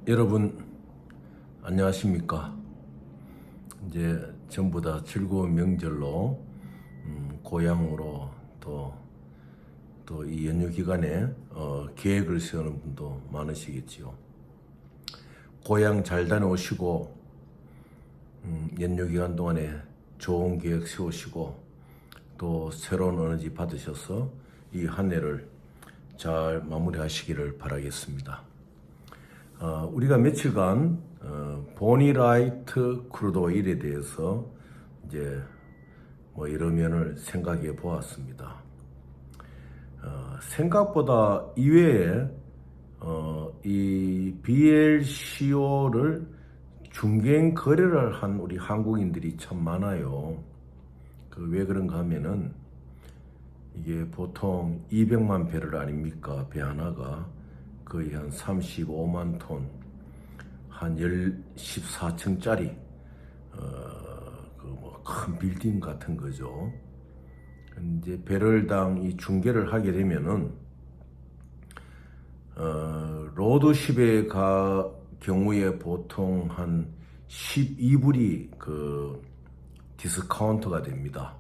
여러분 안녕하십니까? 이제 전부 다 즐거운 명절로 고향으로 또 이 연휴 기간에 계획을 세우는 분도 많으시겠지요. 고향 잘 다녀오시고 연휴 기간 동안에 좋은 계획 세우시고 또 새로운 에너지 받으셔서 이 한 해를 잘 마무리하시기를 바라겠습니다. 우리가 며칠간 보니라이트 크루드 오일에 대해서 이제 여러 면을 생각해 보았습니다. 생각보다 이외에 이 BLCO를 중개인 거래를 한 우리 한국인들이 참 많아요. 왜 그런가 하면은 이게 보통 200만 배럴 아닙니까? 배 하나가 거의 한 35만 톤, 한 14층짜리 큰 빌딩 같은 거죠. 이제 배럴당 이 중개를 하게 되면은 로드십의 경우에 보통 한 12불이 그 디스카운트가 됩니다.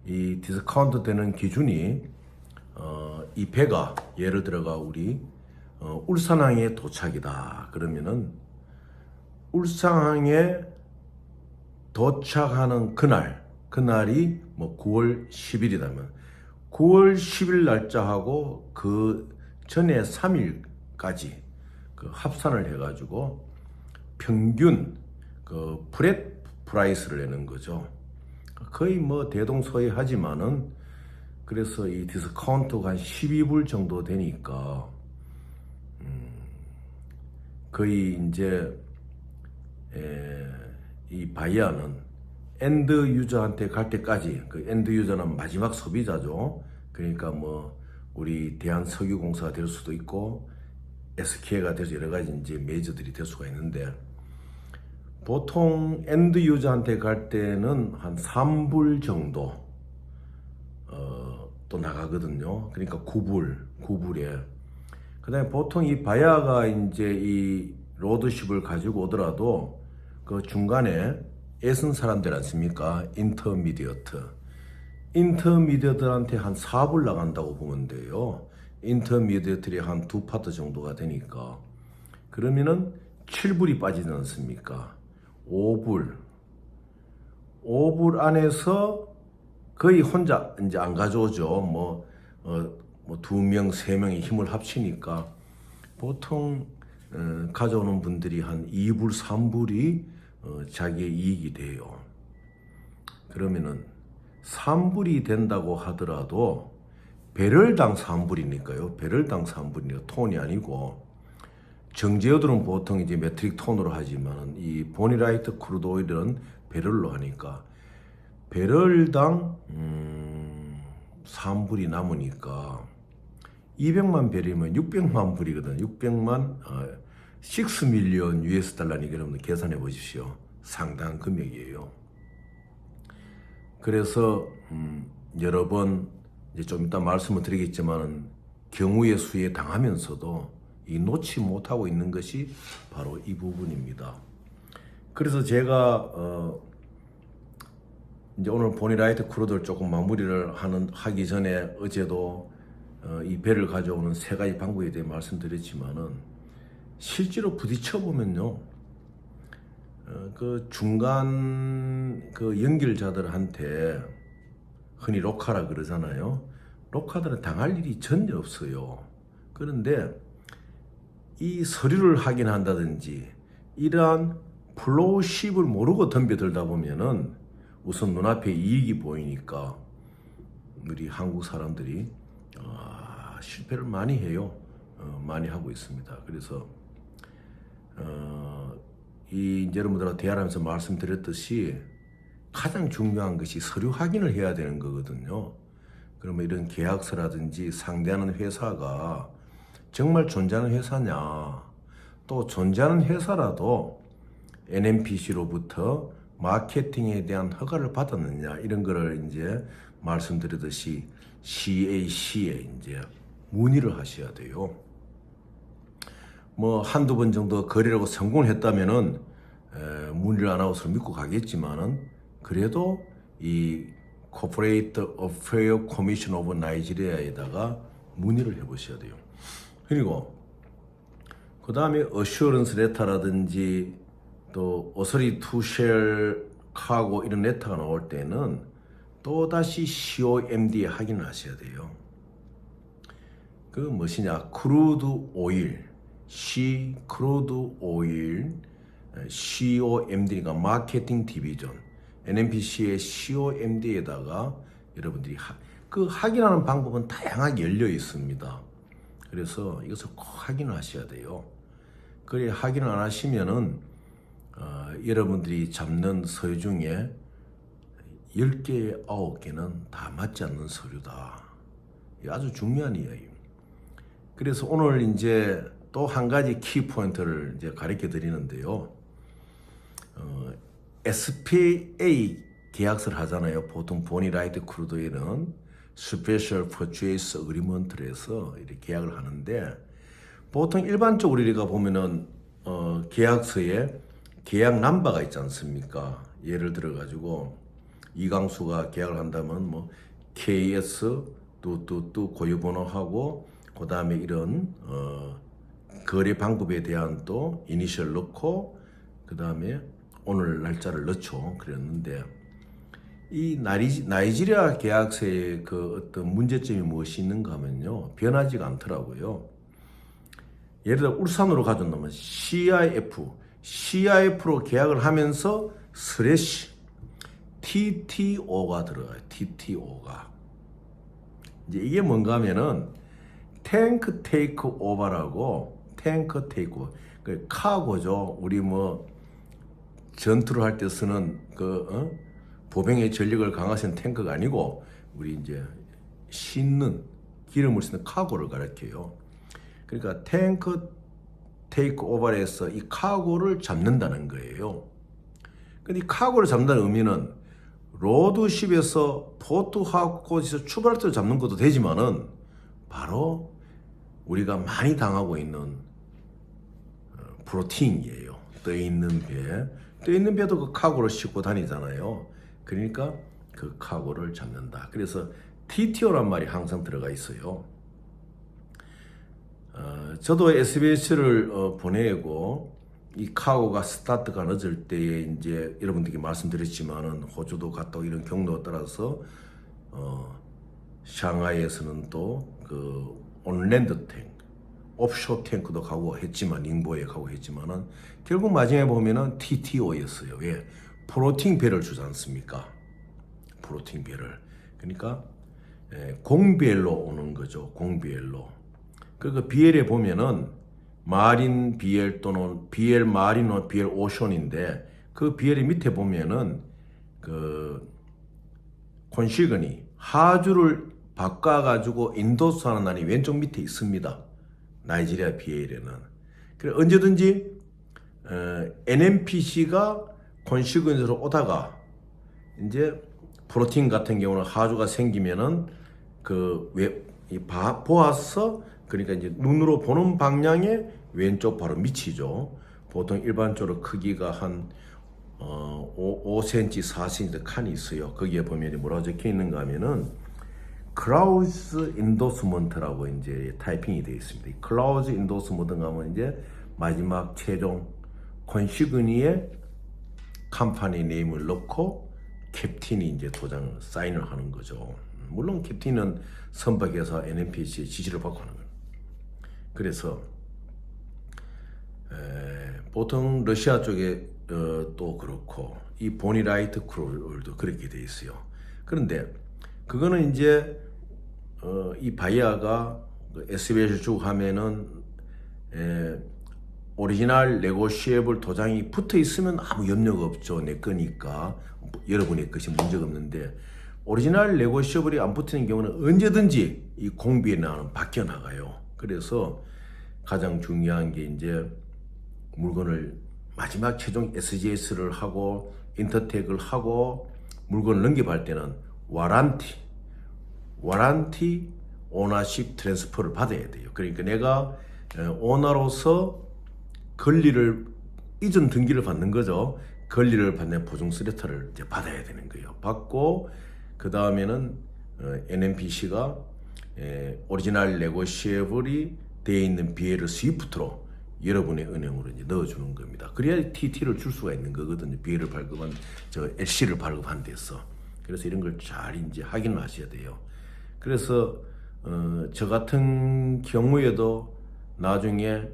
이 디스카운트 되는 기준이 이 배가 예를 들어가 우리 울산항에 도착이다 그러면은 울산항에 도착하는 그날이 9월 10일이라면 9월 10일 날짜하고 그 전에 3일까지 그 합산을 해가지고 평균 그 프렛 프라이스를 내는 거죠. 거의 대동소이하지만은 그래서 이 디스카운트가 한 12불 정도 되니까 거의 이제 이 바이어는 엔드 유저한테 갈 때까지, 그 엔드 유저는 마지막 소비자죠. 그러니까 우리 대한석유공사가 될 수도 있고 SK가 돼서 여러 가지 이제 메이저들이 될 수가 있는데 보통 엔드 유저한테 갈 때는 한 3불 정도 또 나가거든요. 그러니까 9불에. 그다음에 보통 이 바야가 이제 이 로드십을 가지고 오더라도 그 중간에 애쓴 사람들 않습니까? 인터미디어트한테 한 4불 나간다고 보면 돼요. 인터미디어트리 한 2파트 정도가 되니까 그러면은 7불이 빠지지 않습니까? 5불 안에서 거의 혼자 이제 안 가져오죠. 2명, 3명이 힘을 합치니까 보통 가져오는 분들이 한 2불, 3불이 자기의 이익이 돼요. 그러면은 3불이 된다고 하더라도 배럴당 3불이니까요. 배럴당 3불이니까 톤이 아니고 정제유들은 보통 이제 메트릭 톤으로 하지만 이 보니라이트 크루드 오일은 배럴로 하니까 배럴당 3불이 남으니까 200만 배럴이면 600만 불이거든. 600만 6 밀리언 US 달러니까 여러분 계산해 보십시오. 상당한 금액이에요. 그래서 여러 번 이제 좀 이따 말씀을 드리겠지만 경우의 수에 당하면서도 이 놓지 못하고 있는 것이 바로 이 부분입니다. 그래서 제가 이제 오늘 보니라이트 크루드를 조금 마무리를 하기 전에 어제도 이 배를 가져오는 세 가지 방법에 대해 말씀드렸지만은 실제로 부딪혀 보면요, 그 중간 그 연결자들한테 흔히 로카라 그러잖아요. 로카들은 당할 일이 전혀 없어요. 그런데 이 서류를 확인한다든지 이러한 플로우십을 모르고 덤벼들다 보면은 우선 눈앞에 이익이 보이니까 우리 한국 사람들이 실패를 많이 해요. 많이 하고 있습니다. 그래서 이제 여러분들하고 대화하면서 말씀드렸듯이 가장 중요한 것이 서류 확인을 해야 되는 거거든요. 그러면 이런 계약서라든지 상대하는 회사가 정말 존재하는 회사냐, 또 존재하는 회사라도 NMPC로부터 마케팅에 대한 허가를 받았느냐, 이런 거를 이제 말씀드렸듯이 CAC에 이제 문의를 하셔야 돼요. 뭐 한두 번 정도 거래라고 성공을 했다면은 문의를 안 하고 서로 믿고 가겠지만은 그래도 이 Corporate Affairs Commission of Nigeria에다가 문의를 해보셔야 돼요. 그리고 그 다음에 어슈어런스 레터라든지 또 어서리 투쉘 카고 이런 레터가 나올 때는 또 다시 COMD에 확인을 하셔야 돼요. 그 무엇이냐? 크루드 오일, 크루드 오일, COMD가 마케팅 디비전, NNPC의 COMD에다가 여러분들이 그 확인하는 방법은 다양하게 열려 있습니다. 그래서 이것을 꼭 확인을 하셔야 돼요. 그래 확인을 안 하시면은 여러분들이 잡는 서류 중에 10개, 9개는 다 맞지 않는 서류다. 아주 중요한 이야기입니다. 그래서 오늘 이제 또 한 가지 키포인트를 이제 가르쳐 드리는데요. SPA 계약서를 하잖아요. 보통 보니라이트 크루드에는 스페셜 퍼체이스 어그리먼트를 해서 이렇게 계약을 하는데 보통 일반적으로 우리가 보면은 계약서에 계약 넘버가 있지 않습니까? 예를 들어 가지고 이강수가 계약을 한다면 뭐 KS 뚜뚜뚜 고유번호하고 그 다음에 이런 거래 방법에 대한 또 이니셜 넣고 그 다음에 오늘 날짜를 넣죠. 그랬는데 이 나이지리아 계약서의 그 어떤 문제점이 무엇이 있는가 하면요. 변하지가 않더라고요. 예를 들어 울산으로 가져온다면 CIF로 계약을 하면서 슬래시 TTO가 들어가요. TTO가. 이제 이게 뭔가 하면은 탱크 테이크 오버라고 탱크 테이크 오버. 그 카고죠. 우리 뭐 전투를 할 때 쓰는 그 보병의 전력을 강화시키는 탱크가 아니고 우리 이제 싣는 기름을 쓰는 카고를 가리켜요. 그러니까 탱크 테이크 오버에서 이 카고를 잡는다는 거예요. 근데 이 카고를 잡는다는 의미는 로드십에서 포트하우스에서 출발할 때 잡는 것도 되지만은 바로 우리가 많이 당하고 있는 프로틴이에요. 떠 있는 배도 그 카고를 싣고 다니잖아요. 그러니까 그 카고를 잡는다. 그래서 TTO란 말이 항상 들어가 있어요. 저도 SBS를 보내고 이 카고가 스타트가 늦을 때에 이제 여러분들께 말씀드렸지만은 호주도 갔다 오고 이런 경로에 따라서 샹하이에서는 또 그 온랜드 탱크, 옵쇼 탱크도 가고 했지만 닝보에 가고 했지만은 결국 마지막에 보면은 TTO였어요. 왜? 프로팅 배를 주지 않습니까? 프로팅 배를. 그러니까 공비엘로 오는 거죠. 공비엘로. 그 BL에 보면은 마린 BL 또는 BL 마리노 BL 오션인데 그 BL의 밑에 보면은 그 콘시그니 하주를 바꿔가지고 인도스하는 날이 왼쪽 밑에 있습니다. 나이지리아 BL에는. 그래 언제든지 NNPC가 콘시그니로 오다가 이제 프로틴 같은 경우는 하주가 생기면은 보아서 그러니까 이제 눈으로 보는 방향의 왼쪽 바로 밑이죠. 보통 일반적으로 크기가 한 5cm, 4cm 칸이 있어요. 거기에 보면 뭐라고 적혀 있는가 하면은 클라우즈 인도스먼트라고 이제 타이핑이 되어 있습니다. 이 클라우즈 인도스먼트 가면 이제 마지막 최종 콘시그니의 컴퍼니 네임을 넣고 캡틴이 이제 도장을 사인을 하는 거죠. 물론 캡틴은 선박에서 NNPC의 지시를 받고 하는 거예요. 그래서 보통 러시아 쪽에 또 그렇고 이 보니라이트 크루도 그렇게 돼 있어요. 그런데 그거는 이제 이 바이아가 SBS를 주고 하면은 오리지널 네고시에이블 도장이 붙어 있으면 아무 염려가 없죠. 내 거니까 여러분의 것이 문제가 없는데 오리지널 네고시에이블이 안 붙는 경우는 언제든지 이 공비에 나가는 바뀌어 나가요. 그래서 가장 중요한 게 이제 물건을 마지막 최종 SGS를 하고 인터텍을 하고 물건을 넘겨갈 때는 와란티 오너십 트랜스퍼를 받아야 돼요. 그러니까 내가 오너로서 권리를 이전 등기를 받는 거죠. 권리를 받는 보증서 레터를 이제 받아야 되는 거예요. 받고 그 다음에는 NMPC가 오리지널 네고시에블이 되어 있는 BL을 스위프트로 여러분의 은행으로 이제 넣어주는 겁니다. 그래야 TT를 줄 수가 있는 거거든요. BL을 발급한 저 LC를 발급한 데서. 그래서 이런 걸 잘 이제 확인을 하셔야 돼요. 그래서 저 같은 경우에도 나중에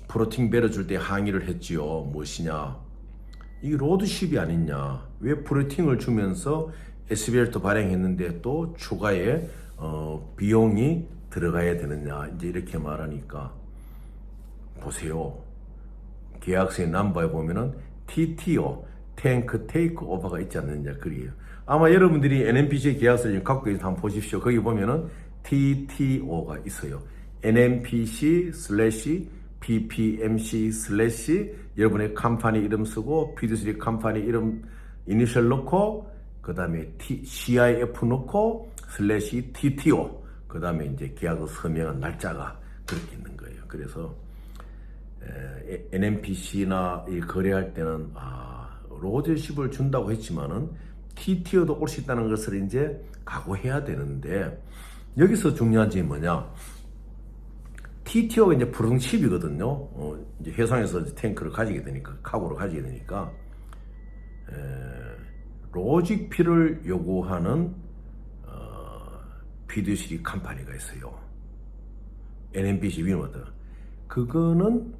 프로팅 배러 줄 때 항의를 했지요. 무엇이냐? 이게 로드십이 아니냐? 왜 프로팅을 주면서 SBL도 발행했는데 또 추가의 비용이 들어가야 되느냐? 이제 이렇게 말하니까 보세요. 계약서의 넘버에 보면은 TTO, 탱크 테이크 오버가 있지 않느냐 그래요. 아마 여러분들이 NMPC 계약서를 갖고 계신 한번 보십시오. 거기 보면은 TTO가 있어요. NMPC 슬래시 PPMC 슬래시 여러분의 컴퍼니 이름 쓰고 피드스리 컴퍼니 이름 이니셜 넣고 그 다음에 CIF 넣고 슬래시 TTO 그 다음에 이제 계약을 서명한 날짜가 그렇게 있는 거예요. 그래서 NMPC나 거래할 때는 로저십을 준다고 했지만은 TTO도 올 수 있다는 것을 이제 각오해야 되는데 여기서 중요한 점이 뭐냐? TTO가 이제 프로등십이거든요. 이제 해상에서 이제 탱크를 가지게 되니까, 카고를 가지게 되니까, 로직피를 요구하는, 피드시리 컴퍼니가 있어요. NMPC 위너드. 그거는,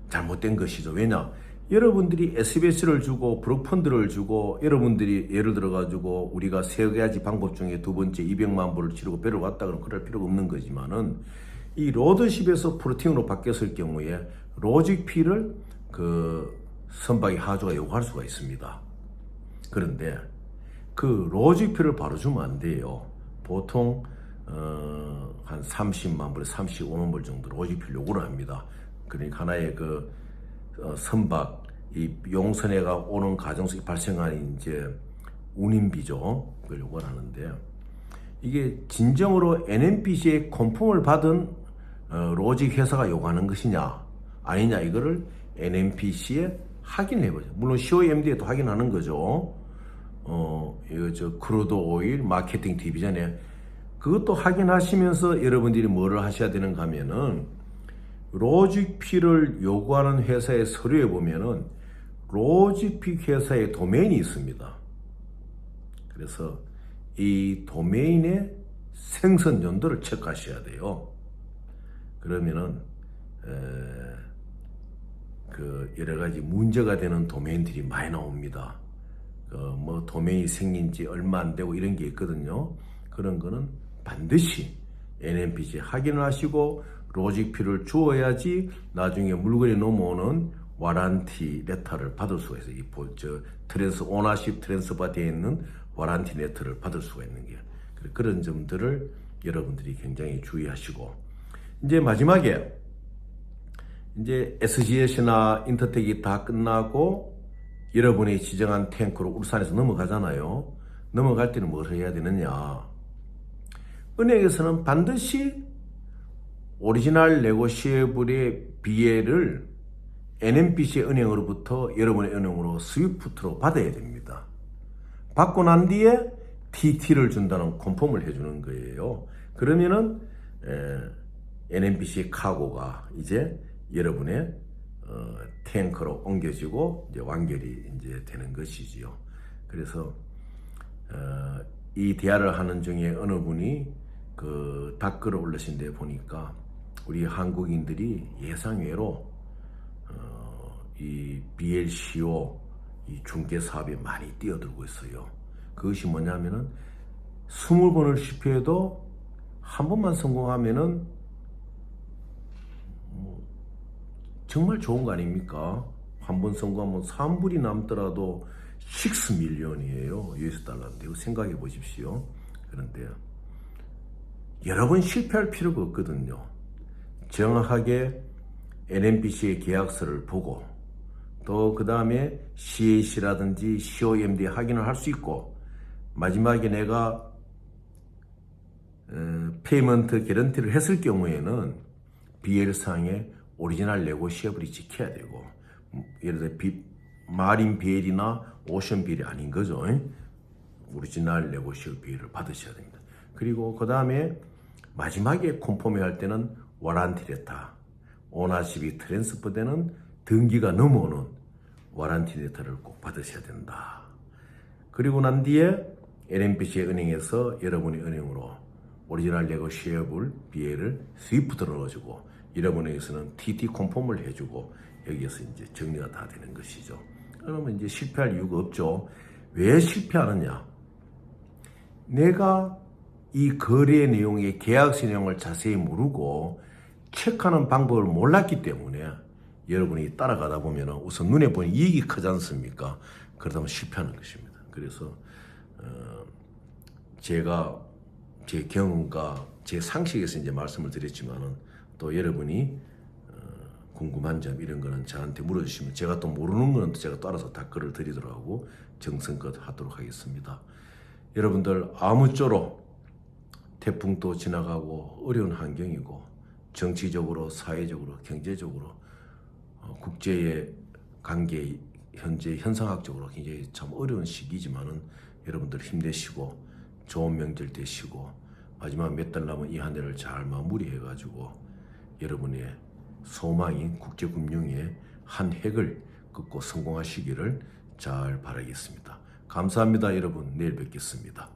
잘못된 것이죠. 왜냐? 여러분들이 SBS를 주고, 브로펀드를 주고, 여러분들이 예를 들어가지고, 우리가 세 가지 방법 중에 두 번째 200만 불을 치르고 배를 왔다 그러면 그럴 필요가 없는 거지만은, 이 로드십에서 프로팅으로 바뀌었을 경우에, 로직피를 선박의 하주가 요구할 수가 있습니다. 그런데, 그 로직피를 바로 주면 안 돼요. 보통, 한 30만 불에 35만 불 정도 로직피를 요구를 합니다. 그러니까 하나의 선박, 이 용선회가 오는 과정에서 발생한 이제 운임비죠. 그걸 요구를 하는데, 이게 진정으로 NMPC의 컨펌을 받은 로직 회사가 요구하는 것이냐, 아니냐, 이거를 NMPC에 확인해보죠. 물론 COMD에도 확인하는 거죠. 크루드 오일 마케팅 디비전에 그것도 확인하시면서 여러분들이 뭐를 하셔야 되는가 하면은, 로직피를 요구하는 회사의 서류에 보면은 로직피 회사의 도메인이 있습니다. 그래서 이 도메인의 생선 연도를 체크하셔야 돼요. 그러면은 여러 가지 문제가 되는 도메인들이 많이 나옵니다. 도메인이 생긴 지 얼마 안 되고 이런 게 있거든요. 그런 거는 반드시 NMPC 확인을 하시고 로직피를 주어야지 나중에 물건이 넘어오는 와란티 레터를 받을 수가 있어요. 오너십 트랜스퍼가 되어 있는 와란티 레터를 받을 수가 있는 게. 그런 점들을 여러분들이 굉장히 주의하시고, 이제 마지막에 이제 SGS나 인터텍이 다 끝나고 여러분이 지정한 탱크로 울산에서 넘어가잖아요. 넘어갈 때는 뭘 해야 되느냐? 은행에서는 반드시 오리지널 네고시에블의 BL을 NMPC 은행으로부터 여러분의 은행으로 스위프트로 받아야 됩니다. 받고 난 뒤에 TT를 준다는 컨펌을 해주는 거예요. 그러면은 NMPC 카고가 이제 여러분의 탱크로 옮겨지고 이제 완결이 이제 되는 것이지요. 그래서 이 대화를 하는 중에 어느 분이 댓글을 올리신 데 보니까 우리 한국인들이 예상외로 이 BLCO 이 중개 사업에 많이 뛰어들고 있어요. 그것이 뭐냐면은 20번을 실패해도 한 번만 성공하면은 정말 좋은 거 아닙니까? 한 번 성공하면 3불이 남더라도 6 밀리언이에요. US 달러인데요. 생각해 보십시오. 그런데 여러 번 실패할 필요가 없거든요. 정확하게 NMPC의 계약서를 보고 또 그 다음에 CAC라든지 COMD 확인을 할 수 있고, 마지막에 내가 페이먼트 개런티를 했을 경우에는 BL상의 오리지널 네고시에블이 지켜야 되고, 예를 들어 마린 BL이나 오션 BL이 아닌 거죠. 오리지널 네고시에블 BL을 받으셔야 됩니다. 그리고 그 다음에 마지막에 콘포메 할 때는 와란티 레타, 오너십이 트랜스퍼 되는 등기가 넘어오는 와란티 레타를 꼭 받으셔야 된다. 그리고 난 뒤에 LNBC 은행에서 여러분의 은행으로 오리지널 네고시에블 BL을 스위프트로 넣어주고, 여러분에게서는 TT 콘폼을 해주고, 여기에서 이제 정리가 다 되는 것이죠. 그러면 이제 실패할 이유가 없죠. 왜 실패하느냐? 내가 이 거래 내용의 계약서 내용을 자세히 모르고 체크하는 방법을 몰랐기 때문에 여러분이 따라가다 보면 우선 눈에 보이는 이익이 크지 않습니까? 그러다 보면 실패하는 것입니다. 그래서 제가 제 경험과 제 상식에서 이제 말씀을 드렸지만은, 또 여러분이 궁금한 점 이런 거는 저한테 물어주시면 제가 또 모르는 거는 제가 또 알아서 답글을 드리도록 하고 정성껏 하도록 하겠습니다. 여러분들 아무쪼록 태풍도 지나가고 어려운 환경이고, 정치적으로 사회적으로 경제적으로 국제의 관계 현재 현상학적으로 굉장히 참 어려운 시기지만은, 여러분들 힘내시고 좋은 명절 되시고 마지막 몇 달 남은 이 한 해를 잘 마무리해 가지고 여러분의 소망인 국제금융의 한 획을 긋고 성공하시기를 잘 바라겠습니다. 감사합니다. 여러분, 내일 뵙겠습니다.